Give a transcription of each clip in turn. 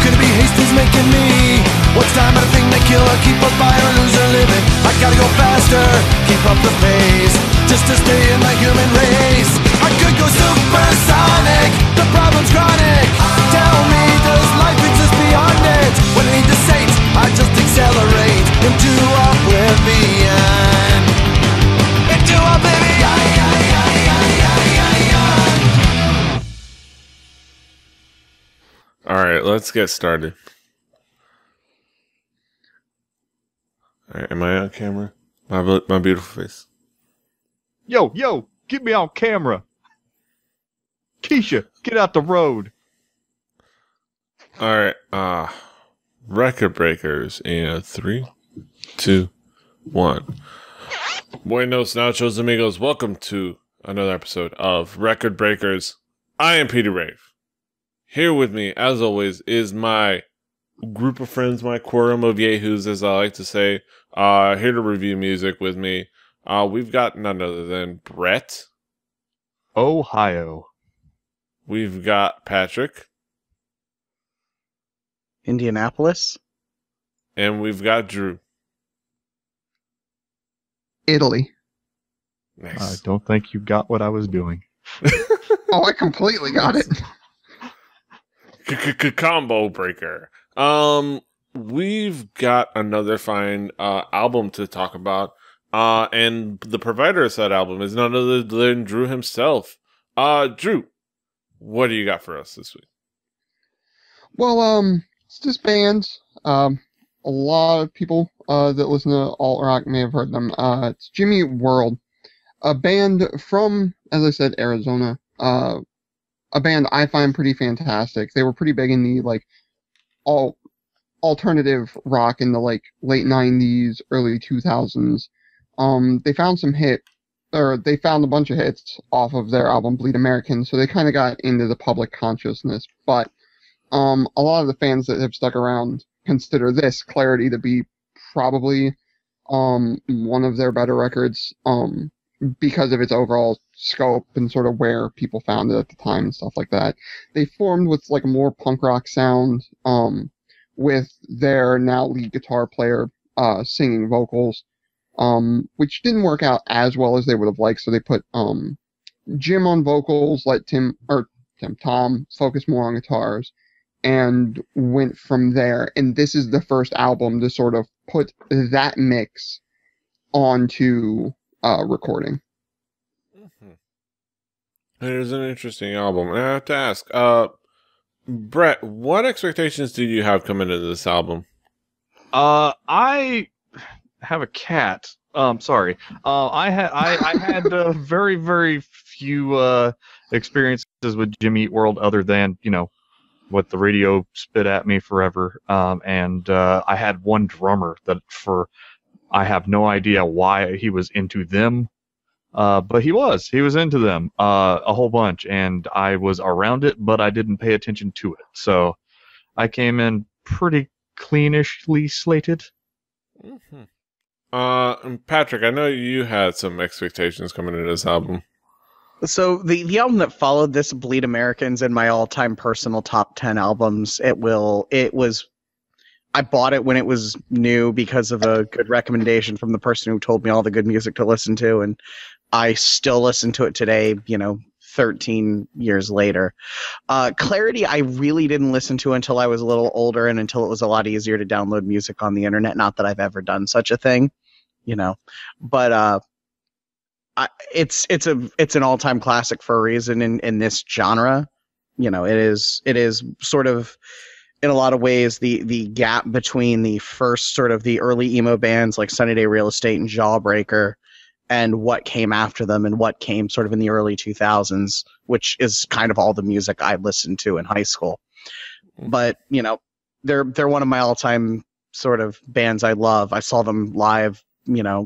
Could it be haste is making me? What's time at a thing that kill or keep a fire and lose or living? I gotta go faster, keep up the pace, just to stay in the human race. I could go supersonic, the problem's chronic. Tell me, does life exist beyond it? When I need to sate, I just accelerate into oblivion. Into oblivion. Alright, let's get started. Alright, am I on camera? My beautiful face. Yo, get me on camera. Keisha, get out the road. Alright, record breakers in 3, 2, 1. Buenos nachos amigos, welcome to another episode of Record Breakers. I am Peter Rave. Here with me, as always, is my group of friends, my quorum of yahoos, as I like to say, here to review music with me. We've got none other than Brett. Ohio. We've got Patrick. Indianapolis. And we've got Drew. Italy. Nice. I don't think you got what I was doing. Oh, I completely got it. Combo breaker. We've got another fine album to talk about. And the provider of that album is none other than Drew himself. Drew, what do you got for us this week? Well, it's this band. A lot of people that listen to alt rock may have heard them. It's Jimmy Eat World, a band from, as I said, Arizona. A band I find pretty fantastic. They were pretty big in the alternative rock in the late 90s, early 2000s. They found they found a bunch of hits off of their album Bleed American, so they kind of got into the public consciousness. But a lot of the fans that have stuck around consider this Clarity to be probably one of their better records because of its overall scope and sort of where people found it at the time and stuff like that. They formed with a more punk rock sound with their now lead guitar player singing vocals, which didn't work out as well as they would have liked, so they put Jim on vocals, let Tom focus more on guitars, and went from there. And this is the first album to sort of put that mix onto recording. It is an interesting album. I have to ask, Brett, what expectations did you have coming into this album? I have a cat. Sorry. I had very, very few experiences with Jimmy Eat World other than, what the radio spit at me forever. And I had one drummer that I have no idea why he was into them. But he was into them a whole bunch, and I was around it, but I didn't pay attention to it. So I came in pretty cleanishly slated. Mm-hmm. Patrick, I know you had some expectations coming into this album. So the album that followed this, Bleed Americans, in my all-time personal top 10 albums, I bought it when it was new because of a good recommendation from the person who told me all the good music to listen to, and I still listen to it today, 13 years later. Clarity, I really didn't listen to until I was a little older and until it was a lot easier to download music on the internet. Not that I've ever done such a thing, but it's an all-time classic for a reason in this genre. It is sort of, in a lot of ways, the gap between the first sort of the early emo bands like Sunny Day Real Estate and Jawbreaker and what came after them and what came sort of in the early 2000s, which is kind of all the music I listened to in high school. But, they're one of my all-time sort of bands I love. I saw them live,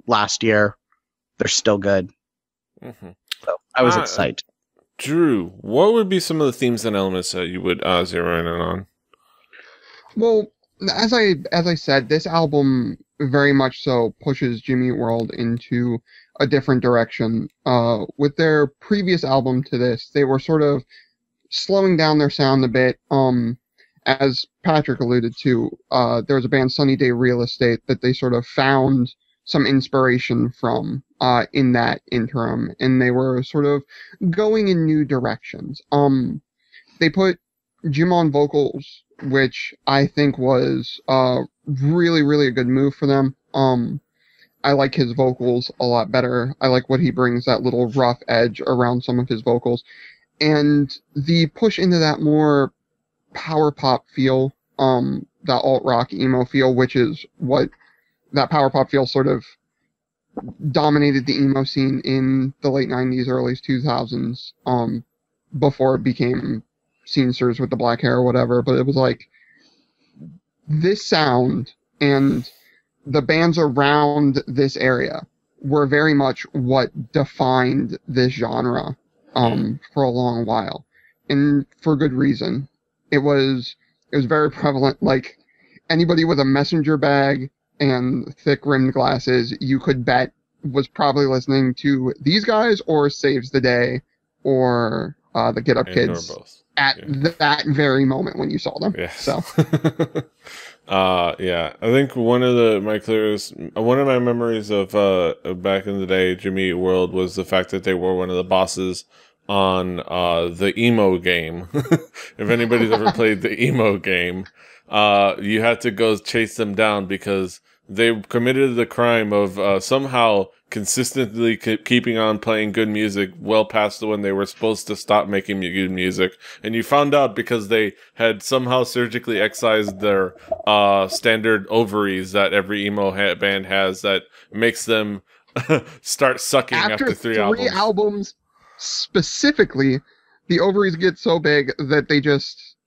last year. They're still good. Mm-hmm. So I was excited. Drew, what would be some of the themes and elements that you would zero in on? Well, as I said, this album very much so pushes Jimmy Eat World into a different direction. With their previous album to this, they were sort of slowing down their sound a bit, as Patrick alluded to, there was a band, Sunny Day Real Estate, that they sort of found some inspiration from in that interim, and they were sort of going in new directions. They put Jim on vocals, which I think was really, really a good move for them. I like his vocals a lot better. I like what he brings, that little rough edge around some of his vocals. And the push into that more power pop feel, that alt rock emo feel, which is what that power pop feel sort of dominated the emo scene in the late 90s, early 2000s, before it became Scenesters with the black hair or whatever. But it was like this sound and the bands around this area were very much what defined this genre for a long while, and for good reason. It was very prevalent. Like, anybody with a messenger bag and thick rimmed glasses, you could bet was probably listening to these guys or Saves the Day or the Get Up Kids at that very moment when you saw them. Yeah. So yeah, I think one of my memories of back in the day, Jimmy Eat World, was the fact that they were one of the bosses on the emo game. If anybody's ever played the emo game, you had to go chase them down because they committed the crime of somehow consistently keeping on playing good music well past when they were supposed to stop making good music. And you found out because they had somehow surgically excised their standard ovaries that every emo band has that makes them start sucking after three albums. Specifically, the ovaries get so big that they just,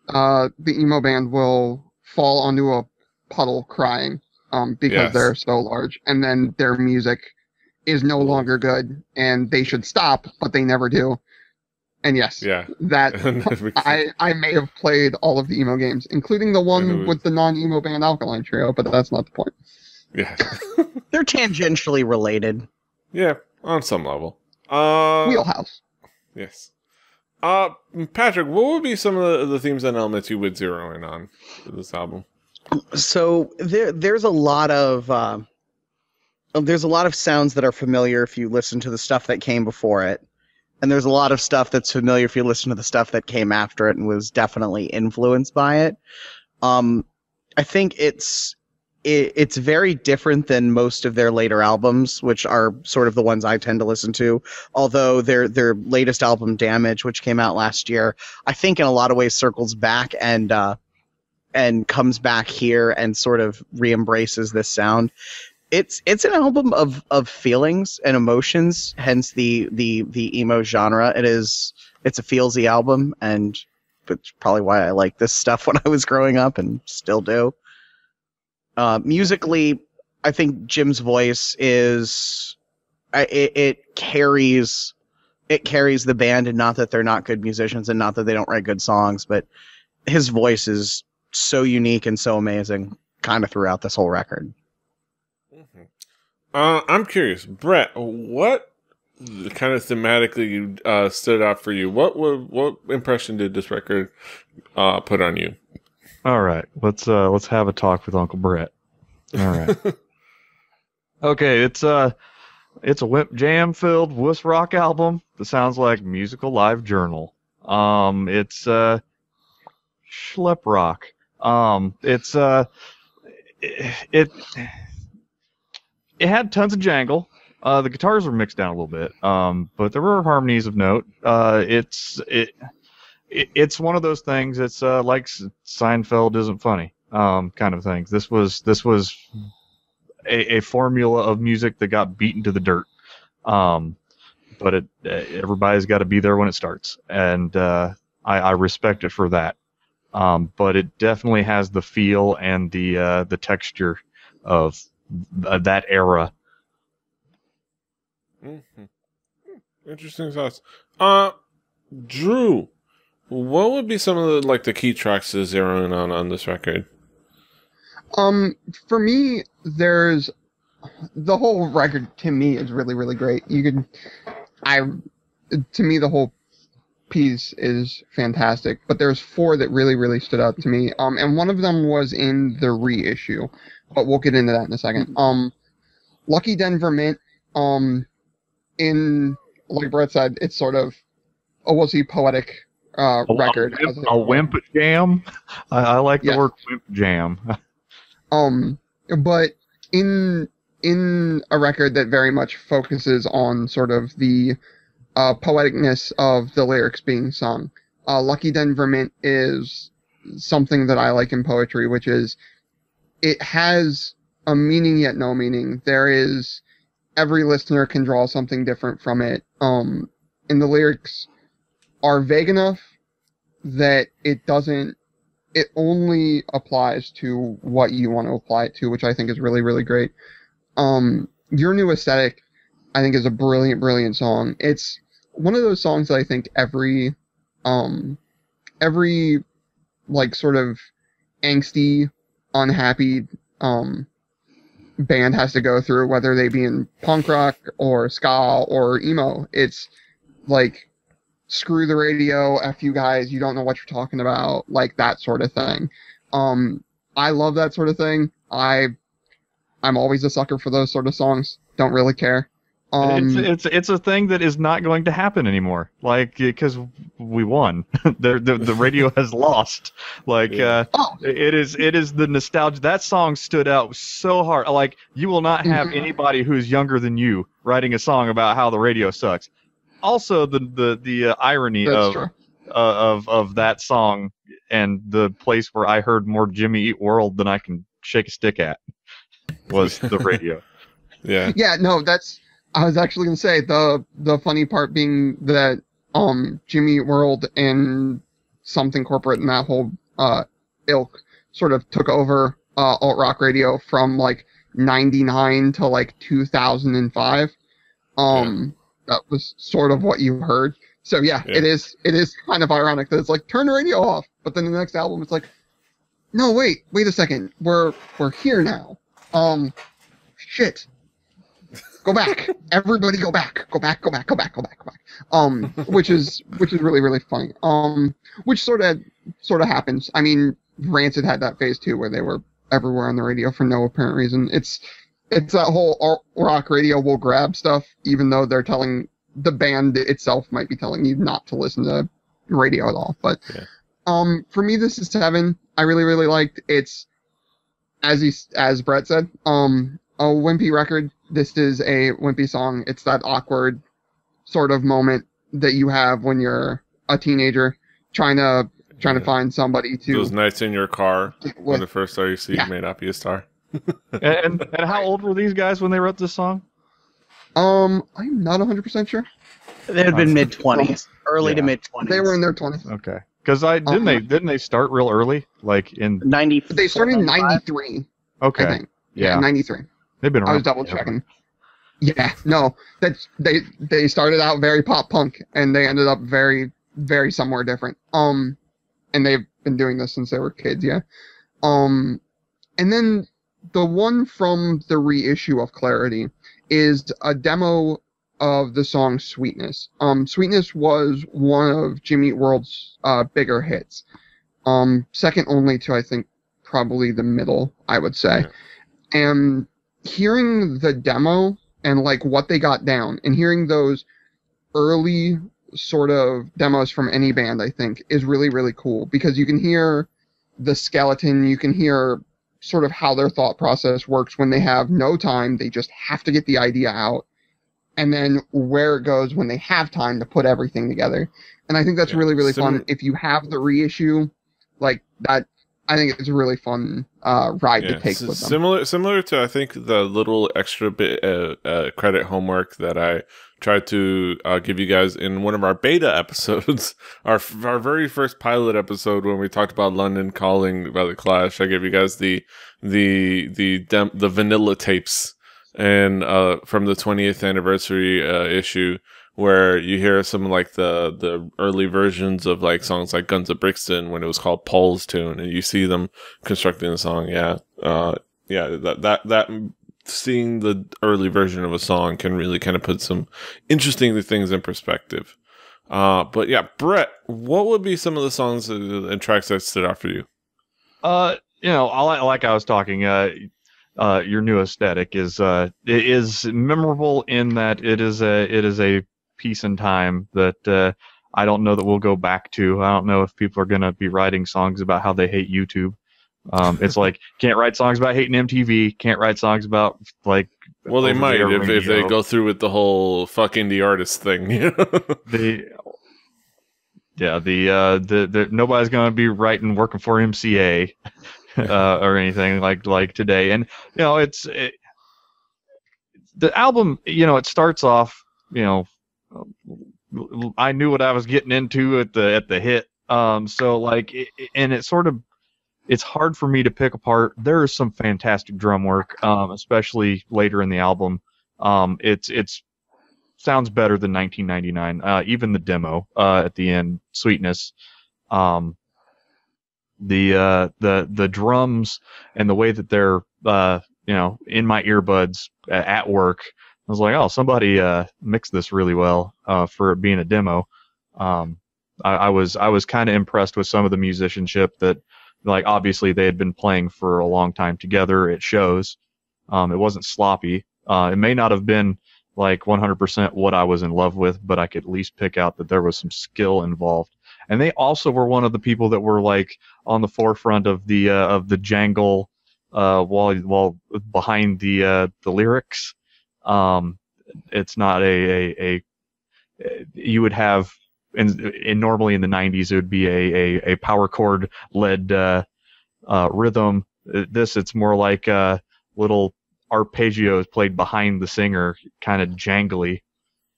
the emo band will fall onto a puddle crying. Because they're so large, and then their music is no longer good, and they should stop, but they never do. And yes, that I may have played all of the emo games, including the one with the non-emo band Alkaline Trio, but that's not the point. Yeah, they're tangentially related. Yeah, on some level. Wheelhouse. Yes. Patrick, what would be some of the themes and elements you would zero in on for this album? So there's a lot of sounds that are familiar if you listen to the stuff that came before it, and there's a lot of stuff that's familiar if you listen to the stuff that came after it and was definitely influenced by it. I think it's very different than most of their later albums, which are sort of the ones I tend to listen to. Although their latest album, Damage, which came out last year, I think in a lot of ways circles back and comes back here and sort of re-embraces this sound. It's an album of feelings and emotions, hence the emo genre. It's a feelsy album, and it's probably why I like this stuff when I was growing up and still do. Musically, I think Jim's voice is it carries the band, and not that they're not good musicians and not that they don't write good songs, but his voice is so unique and so amazing kind of throughout this whole record. Mm-hmm. I'm curious, Brett, what kind of thematically stood out for you? What impression did this record put on you? All right, let's have a talk with Uncle Brett. All right. Okay, it's a Wimp Jam filled wuss rock album that sounds like Musical Live Journal. It's schlep rock. It had tons of jangle. The guitars were mixed down a little bit, but there were harmonies of note. It's one of those things. It's like Seinfeld isn't funny, kind of things. This was a formula of music that got beaten to the dirt. But everybody's got to be there when it starts, and I respect it for that. But it definitely has the feel and the texture of that era. Mm-hmm. Interesting thoughts. Drew, what would be some of the key tracks to zero in on this record? For me, there's the whole record. To me, is really, really great. To me, the whole piece is fantastic, but there's 4 that really, really stood out to me. And one of them was in the reissue, but we'll get into that in a second. Lucky Denver Mint, in, like Brett said, it's sort of a we'll-see poetic record. A wimp jam? I like the word wimp jam. But in a record that very much focuses on sort of the poeticness of the lyrics being sung, Lucky Denver Mint is something that I like in poetry, which is it has a meaning yet no meaning. There is, every listener can draw something different from it. And the lyrics are vague enough that it only applies to what you want to apply it to, which I think is really, really great. Your New Aesthetic, I think, is a brilliant, brilliant song. It's one of those songs that I think every like sort of angsty, unhappy band has to go through, whether they be in punk rock or ska or emo. It's like, screw the radio, F you guys, you don't know what you're talking about, like that sort of thing. I love that sort of thing. I'm always a sucker for those sort of songs. Don't really care. It's a thing that is not going to happen anymore. Like, because we won. the radio has lost. Like, it is the nostalgia. That song stood out so hard. Like, you will not have anybody who's younger than you writing a song about how the radio sucks. Also, the irony of that song and the place where I heard more Jimmy Eat World than I can shake a stick at was the radio. Yeah. Yeah, no, I was actually going to say, the funny part being that Jimmy Eat World and Something Corporate and that whole ilk sort of took over alt-rock radio from, like, 99 to, like, 2005. That was sort of what you heard. So yeah, it is kind of ironic that it's like, turn the radio off, but then the next album it's like, no, wait a second, we're here now. Shit. Go back. Everybody go back. Go back. Which is really, really funny. Which sort of happens. I mean, Rancid had that phase too, where they were everywhere on the radio for no apparent reason. It's that whole alt rock radio will grab stuff, even though they're telling, the band itself might be telling you not to listen to radio at all. But for me, this is 7. I really, really liked. It's, as Brett said, a wimpy record. This is a wimpy song. It's that awkward sort of moment that you have when you're a teenager trying to find somebody to. Those nights in your car when the first star you see may not be a star. and how old were these guys when they wrote this song? I'm not 100% sure. They had been mid-20s, early to mid-20s. They were in their 20s. Okay, because didn't they start real early, like in 90? They started in 93. Okay, I think. Yeah, 93. They've been around. I was double checking. Yeah, no, they started out very pop punk and they ended up very, very somewhere different. And they've been doing this since they were kids. Yeah. And then the one from the reissue of Clarity is a demo of the song Sweetness. Sweetness was one of Jimmy Eat World's bigger hits. Second only to, I think, probably The Middle, I would say. Yeah. And hearing the demo and like what they got down and hearing those early sort of demos from any band, I think, is really, really cool because you can hear the skeleton, you can hear sort of how their thought process works when they have no time, they just have to get the idea out, and then where it goes when they have time to put everything together. And I think that's really, really fun. If you have the reissue, like that, I think it's a really fun ride to take with them. Similar to, I think, the little extra bit credit homework that I tried to give you guys in one of our beta episodes, our very first pilot episode when we talked about London Calling by The Clash. I gave you guys the vanilla tapes and from the 20th anniversary issue, where you hear some like the early versions of like songs like Guns of Brixton when it was called Paul's Tune, and you see them constructing the song. That seeing the early version of a song can really kind of put some interesting things in perspective. But yeah, Brett, what would be some of the songs and tracks that stood out for you? Like I was talking, your new aesthetic is memorable in that it is a piece in time that I don't know that we'll go back to. I don't know if people are gonna be writing songs about how they hate YouTube. It's like can't write songs about hating MTV, can't write songs about like. Well, they might if they radio. go through with the whole fucking the artist thing. Nobody's gonna be working for MCA or anything like today. And the album. It starts off. I knew what I was getting into at the hit. So like, and it sort of. It's hard for me to pick apart. There is some fantastic drum work, especially later in the album. It's sounds better than 1999. Even the demo at the end, Sweetness. The drums and the way that they're in my earbuds at work. I was like, oh, somebody mixed this really well for it being a demo. I was kind of impressed with some of the musicianship that. Like, obviously, they had been playing for a long time together. It shows. It wasn't sloppy. It may not have been, like, 100% what I was in love with, but I could at least pick out that there was some skill involved. And they also were one of the people that were, like, on the forefront of the jangle while behind the lyrics. It's not you would have... And normally in the 90s it would be a power chord led rhythm. It's more like little arpeggios played behind the singer, kind of jangly.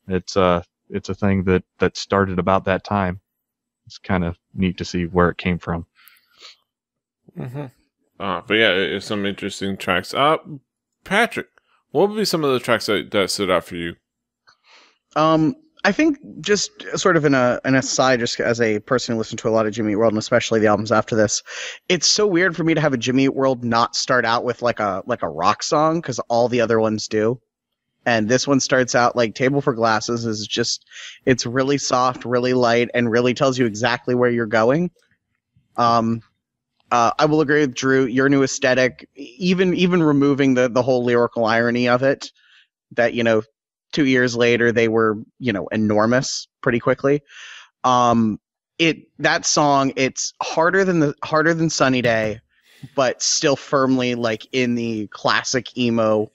It's a thing that started about that time. It's kind of neat to see where it came from. Mm-hmm. But yeah, it's some interesting tracks. Patrick, what would be some of the tracks that stood out for you? I think just sort of in an aside, just as a person who listened to a lot of Jimmy Eat World, and especially the albums after this, it's so weird for me to have a Jimmy Eat World not start out with like a rock song, because all the other ones do. And this one starts out like Table for Glasses is just, it's really soft, really light, and really tells you exactly where you're going. I will agree with Drew, your new aesthetic, even removing the whole lyrical irony of it, that, 2 years later they were enormous pretty quickly. That song, it's harder than Sunny Day, but still firmly like in the classic emo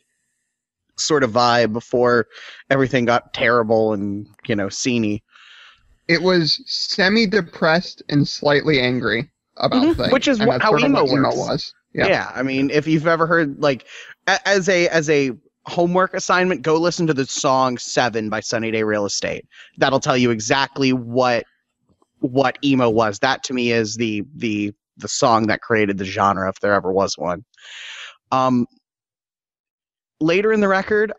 sort of vibe before everything got terrible and sceney. It was semi-depressed and slightly angry about things, which is how emo was. Yeah, I mean, if you've ever heard, like, as a homework assignment, go listen to the song 7 by Sunny Day Real Estate. That'll tell you exactly what emo was. That to me is the song that created the genre, if there ever was one. Later in the record,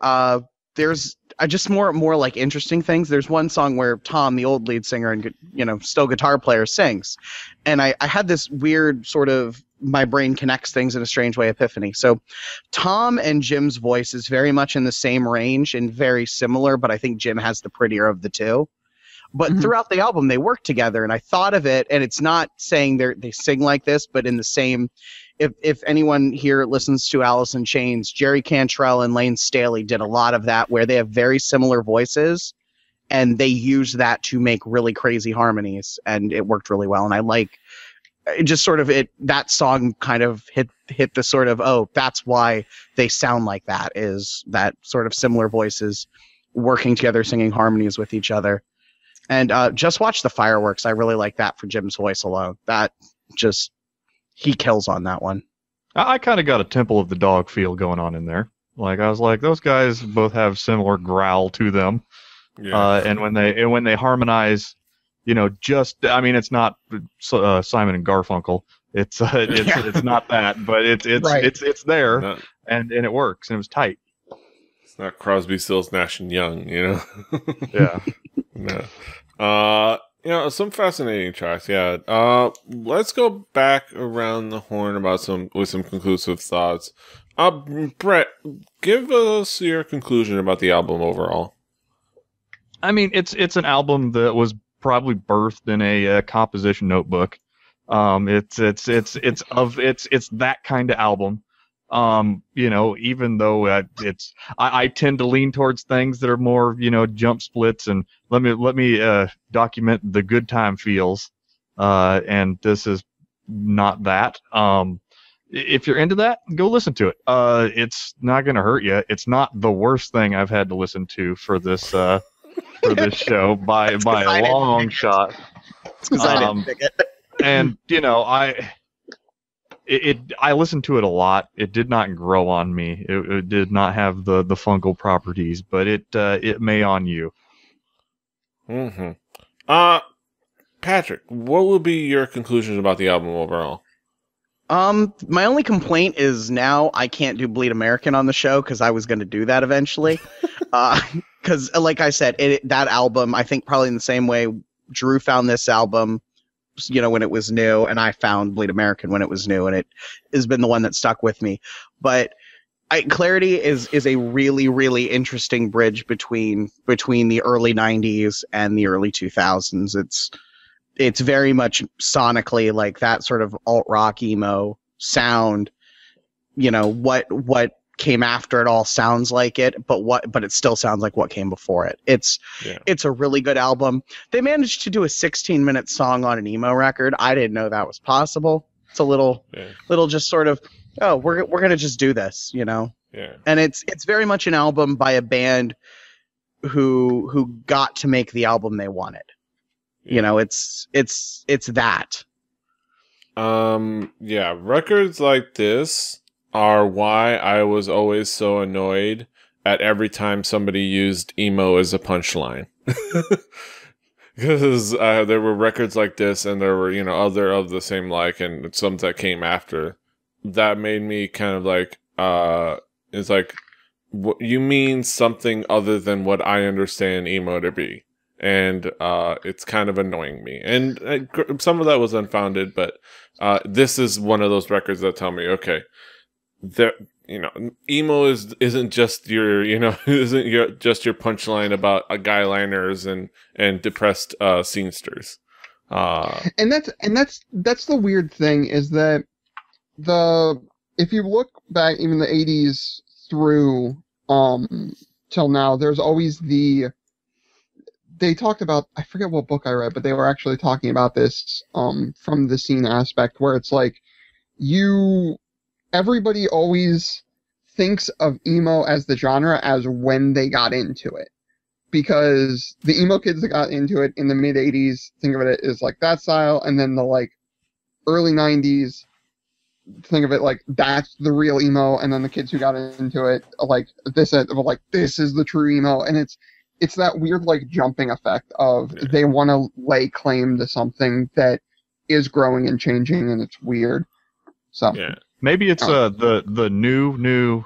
there's just more like interesting things. There's one song where Tom, the old lead singer and still guitar player, sings, and I had this weird sort of my brain connects things in a strange way epiphany. So Tom and Jim's voice is very much in the same range and very similar, but I think Jim has the prettier of the two. But throughout the album, they work together, and I thought of it, and it's not saying they sing like this, but in the same. If anyone here listens to Alice in Chains, Jerry Cantrell and Lane Staley did a lot of that, where they have very similar voices, and they use that to make really crazy harmonies, and it worked really well. And I like it, just sort of that song kind of hit the sort of, oh, that's why they sound like that, is that sort of similar voices working together, singing harmonies with each other. And just watch the fireworks. I really like that for Jim's voice alone. That just, he kills on that one. I kind of got a Temple of the Dog feel going on in there. Like, I was like, those guys both have similar growl to them. Yeah. And when they harmonize, it's not Simon and Garfunkel. It's not that, but it's there, and it works, and it was tight. It's not Crosby, Stills, Nash and Young, Yeah. No. Some fascinating tracks. Yeah. Let's go back around the horn with some conclusive thoughts. Brett, give us your conclusion about the album overall. I mean, it's an album that was probably birthed in a composition notebook. It's that kind of album. Even though I tend to lean towards things that are more, jump splits, and let me document the good time feels. And this is not that. If you're into that, go listen to it. It's not gonna hurt you. It's not the worst thing I've had to listen to for this show by a long shot. It's because I didn't pick it. And I listened to it a lot. It did not grow on me. It did not have the fungal properties, but it may on you. Mm-hmm. Patrick, what would be your conclusions about the album overall? My only complaint is now I can't do Bleed American on the show because I was going to do that eventually. Because, like I said, that album, I think probably in the same way Drew found this album, when it was new, and I found Bleed American when it was new, and it has been the one that stuck with me. But Clarity is a really, really interesting bridge between the early 90s and the early 2000s. It's very much sonically like that sort of alt-rock emo sound. What came after it all sounds like it, but it still sounds like what came before it. It's a really good album. They managed to do a 16-minute song on an emo record. I didn't know that was possible. It's a little just sort of, oh, we're gonna just do this, Yeah. And it's very much an album by a band who got to make the album they wanted. Yeah. It's that. Records like this are why I was always so annoyed at every time somebody used emo as a punchline. Because there were records like this, and there were, other of the same like, and some that came after. That made me kind of like, it's like, you mean something other than what I understand emo to be. And it's kind of annoying me. And some of that was unfounded, but this is one of those records that tell me, okay, emo isn't just your, just your punchline about guy liners and depressed scenesters. And that's the weird thing, is that if you look back even the 80s through till now, there's always they talked about, I forget what book I read, but they were actually talking about this from the scene aspect, where it's like everybody always thinks of emo as the genre as when they got into it. Because the emo kids that got into it in the mid 80s think of it as like that style, and then the like early 90s think of it like that's the real emo, and then the kids who got into it like this is the true emo, and it's that weird like jumping effect of they want to lay claim to something that is growing and changing, and it's weird. So maybe it's the new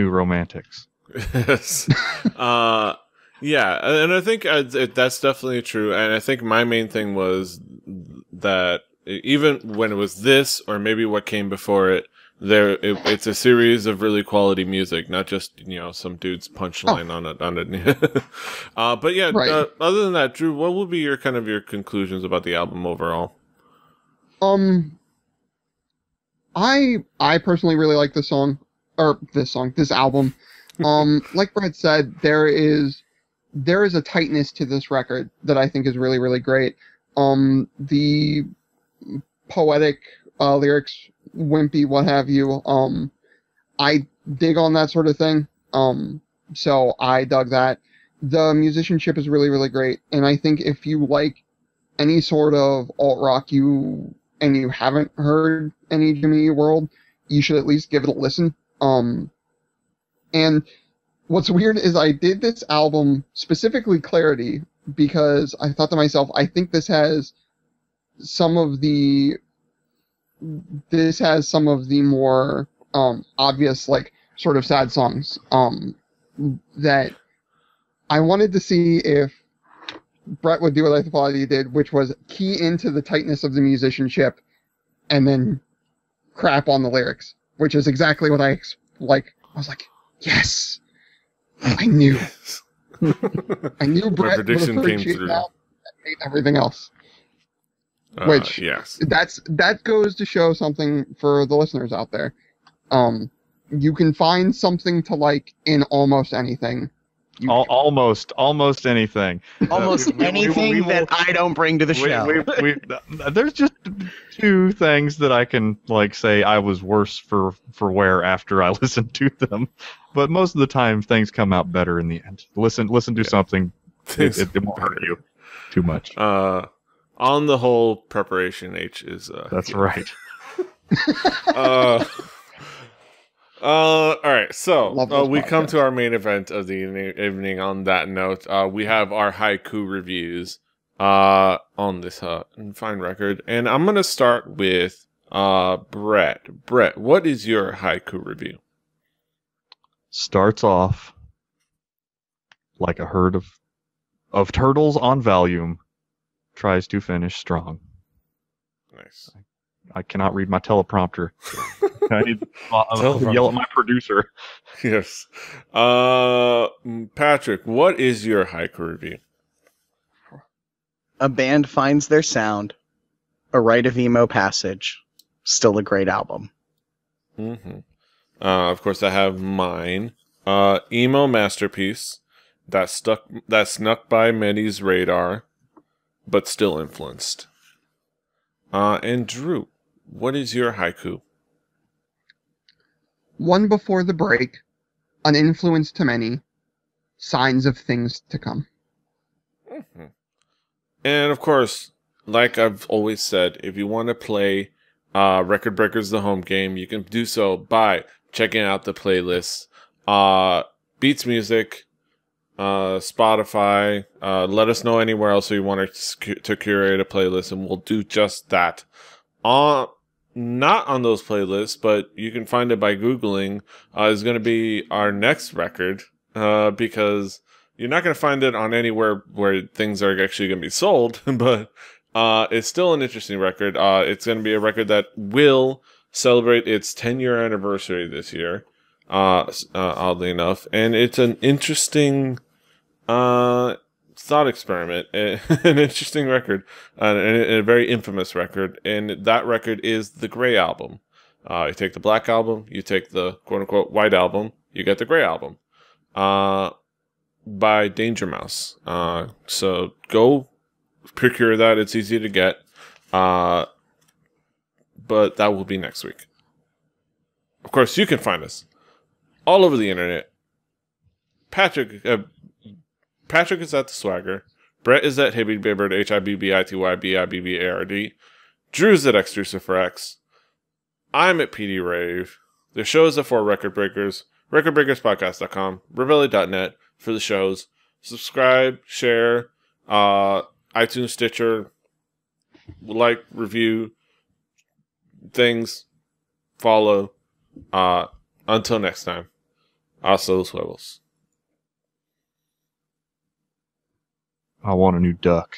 romantics. Yes. And I think that's definitely true. And I think my main thing was that even when it was this, or maybe what came before it, it's a series of really quality music, not just some dude's punchline on it. But yeah, right. Other than that, Drew, what would be your conclusions about the album overall? I personally really like this album. Like Brett said, there is a tightness to this record that I think is really, really great. The poetic lyrics, wimpy, what have you. I dig on that sort of thing. So I dug that. The musicianship is really, really great. And I think if you like any sort of alt-rock and you haven't heard any Jimmy Eat World, you should at least give it a listen. And what's weird is I did this album, specifically Clarity, because I thought to myself, I think this has some of the more obvious, like, sort of sad songs that I wanted to see if Brett would do what I thought he did, which was key into the tightness of the musicianship and then crap on the lyrics, which is exactly what I was like, yes, I knew. I knew Brett would prediction came appreciate through. that and hate everything else. Which yes, that goes to show something for the listeners out there. You can find something to like in almost anything. Almost anything. Almost anything will- that I don't bring to the show. There's just two things that I can like say I was worse for wear after I listened to them, but most of the time things come out better in the end. Listen to something, it won't hurt you too much. On the whole, preparation H is. That's right. All right, so Love those we come podcasts. to our main event of the evening. On that note, we have our haiku reviews on this fine record, and I'm gonna start with Brett. Brett, what is your haiku review? Starts off like a herd of turtles on volume, tries to finish strong. Nice. I cannot read my teleprompter. I need to yell at my producer. Yes. Patrick, what is your haiku review? A band finds their sound. A rite of emo passage. Still a great album. Mm-hmm. Of course, I have mine. Emo masterpiece that snuck by many's radar, but still influenced. And Drew, what is your haiku? One before the break, an influence to many, signs of things to come. Mm-hmm. And of course, like I've always said, if you want to play Record Breakers the home game, you can do so by checking out the playlists. Beats Music, Spotify. Let us know anywhere else you want to curate a playlist, and we'll do just that. Not on those playlists, but you can find it by Googling, is going to be our next record, because you're not going to find it on anywhere where things are actually going to be sold, but it's still an interesting record. It's going to be a record that will celebrate its 10-year anniversary this year, oddly enough, and it's an interesting thought experiment, an interesting record, and a very infamous record, and that record is the Grey Album. You take the Black Album, you take the quote-unquote White Album, you get the Grey Album, by Danger Mouse. So go procure that, it's easy to get, but that will be next week. Of course, you can find us all over the internet. Patrick is at the Swagger. Brett is at Hibbybibbard, HIBBITYBIBBARD. Drew's at X3X. I'm at PD Rave. The show is at 4 Record Breakers. RecordBreakersPodcast.com. Rebelli.net for the shows. Subscribe, share, iTunes, Stitcher, like, review, things, follow. Until next time. Hasta los huevos. I want a new duck.